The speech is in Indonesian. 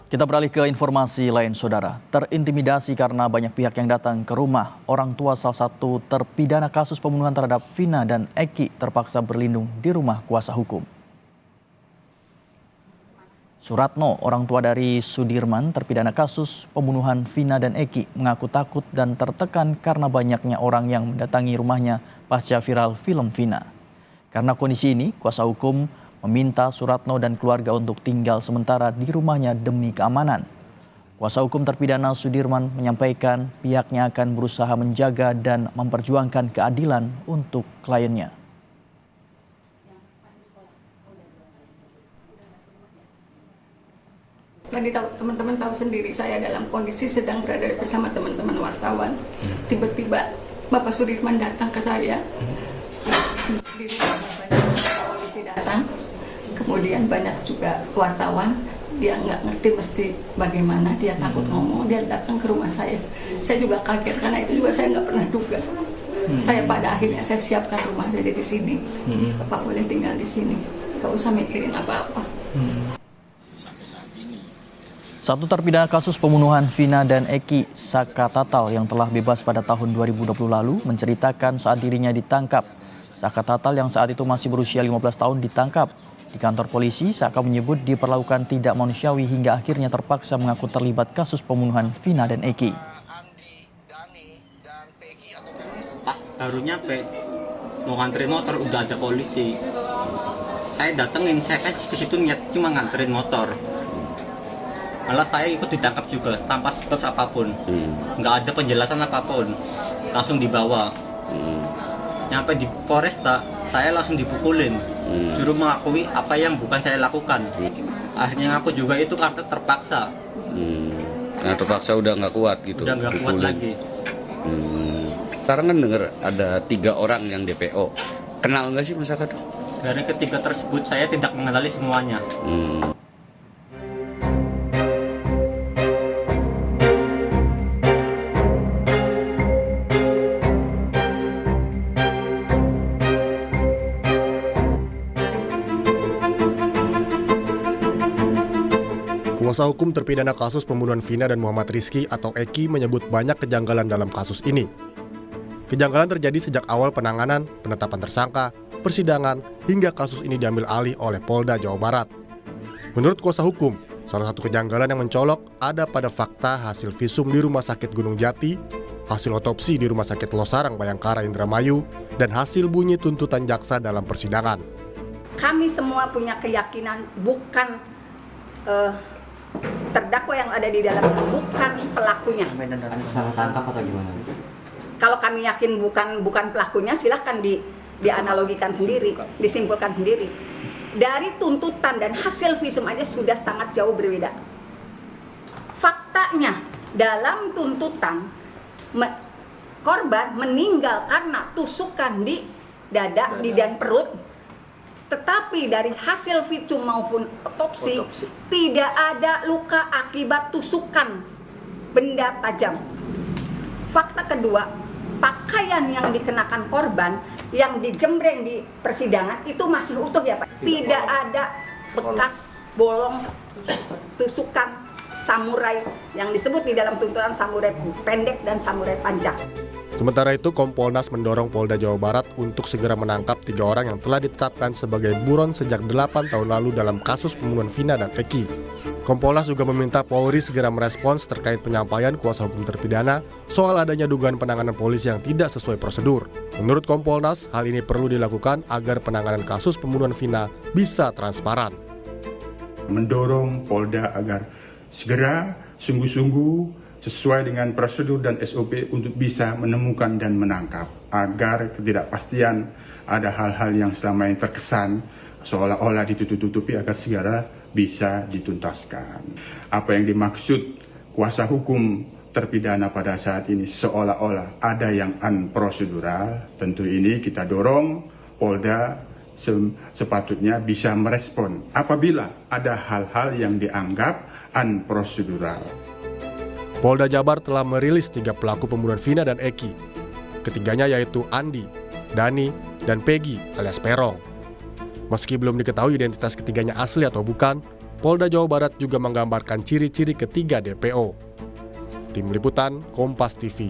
Kita beralih ke informasi lain, saudara. Terintimidasi karena banyak pihak yang datang ke rumah, orang tua salah satu terpidana kasus pembunuhan terhadap Vina dan Eki terpaksa berlindung di rumah kuasa hukum. Suratno, orang tua dari Sudirman, terpidana kasus pembunuhan Vina dan Eki, mengaku takut dan tertekan karena banyaknya orang yang mendatangi rumahnya pasca viral film Vina. Karena kondisi ini, kuasa hukum meminta Suratno dan keluarga untuk tinggal sementara di rumahnya demi keamanan. Kuasa hukum terpidana Sudirman menyampaikan pihaknya akan berusaha menjaga dan memperjuangkan keadilan untuk kliennya. Tadi teman-teman tahu sendiri, saya dalam kondisi sedang berada bersama teman-teman wartawan. Tiba-tiba Bapak Sudirman datang ke saya. Di polisi datang. Kemudian banyak juga wartawan, dia nggak ngerti mesti bagaimana, dia takut ngomong, dia datang ke rumah saya. Saya juga kaget karena itu juga saya nggak pernah duga. Saya pada akhirnya saya siapkan rumah jadi di sini. Bapak boleh tinggal di sini, nggak usah mikirin apa-apa. Satu terpidana kasus pembunuhan Vina dan Eki, Saka Tatal, yang telah bebas pada tahun 2020 lalu menceritakan saat dirinya ditangkap. Saka Tatal yang saat itu masih berusia 15 tahun ditangkap. Di kantor polisi, Saka menyebut diperlakukan tidak manusiawi hingga akhirnya terpaksa mengaku terlibat kasus pembunuhan Vina dan Eki. Pas baru nyampe, mau nganterin motor udah ada polisi. Saya datengin, saya kan ke situ niat cuma nganterin motor. Malah saya ikut ditangkap juga tanpa sebab apapun, nggak ada penjelasan apapun, langsung dibawa. Nyampe di Polresta, saya langsung dipukulin, suruh mengakui apa yang bukan saya lakukan. Akhirnya ngaku juga itu karena terpaksa. Nah, terpaksa udah nggak kuat gitu. Udah nggak kuat lagi. Sekarang kan dengar ada 3 orang yang DPO. Kenal nggak sih masyarakat? Dari ketiga tersebut saya tidak mengenali semuanya. Kuasa hukum terpidana kasus pembunuhan Vina dan Muhammad Rizky atau Eki menyebut banyak kejanggalan dalam kasus ini. Kejanggalan terjadi sejak awal penanganan, penetapan tersangka, persidangan, hingga kasus ini diambil alih oleh Polda Jawa Barat. Menurut kuasa hukum, salah satu kejanggalan yang mencolok ada pada fakta hasil visum di Rumah Sakit Gunung Jati, hasil otopsi di Rumah Sakit Losarang Bayangkara Indramayu, dan hasil bunyi tuntutan jaksa dalam persidangan. Kami semua punya keyakinan bukan terdakwa yang ada di dalamnya, bukan pelakunya. Ada salah tangkap atau gimana? Kalau kami yakin bukan pelakunya, silahkan dianalogikan sendiri, disimpulkan sendiri. Dari tuntutan dan hasil visum aja sudah sangat jauh berbeda. Faktanya dalam tuntutan korban meninggal karena tusukan di dada, di dan perut. Tetapi dari hasil visum maupun otopsi tidak ada luka akibat tusukan benda tajam. Fakta kedua, pakaian yang dikenakan korban yang dijembreng di persidangan itu masih utuh ya Pak. Tidak ada bekas bolong tusukan samurai yang disebut di dalam tuntutan samurai pendek dan samurai panjang. Sementara itu, Kompolnas mendorong Polda Jawa Barat untuk segera menangkap 3 orang yang telah ditetapkan sebagai buron sejak 8 tahun lalu dalam kasus pembunuhan Vina dan Eki. Kompolnas juga meminta Polri segera merespons terkait penyampaian kuasa hukum terpidana soal adanya dugaan penanganan polisi yang tidak sesuai prosedur. Menurut Kompolnas, hal ini perlu dilakukan agar penanganan kasus pembunuhan Vina bisa transparan. Mendorong Polda agar segera sungguh-sungguh sesuai dengan prosedur dan SOP untuk bisa menemukan dan menangkap, agar ketidakpastian ada hal-hal yang selama ini terkesan seolah-olah ditutup-tutupi agar segera bisa dituntaskan. Apa yang dimaksud kuasa hukum terpidana pada saat ini seolah-olah ada yang unprosedural, tentu ini kita dorong Polda sepatutnya bisa merespon apabila ada hal-hal yang dianggap unprosedural. Polda Jabar telah merilis 3 pelaku pembunuhan Vina dan Eki. Ketiganya yaitu Andi, Dani, dan Peggy alias Perong. Meski belum diketahui identitas ketiganya asli atau bukan, Polda Jawa Barat juga menggambarkan ciri-ciri ketiga DPO. Tim Liputan, Kompas TV.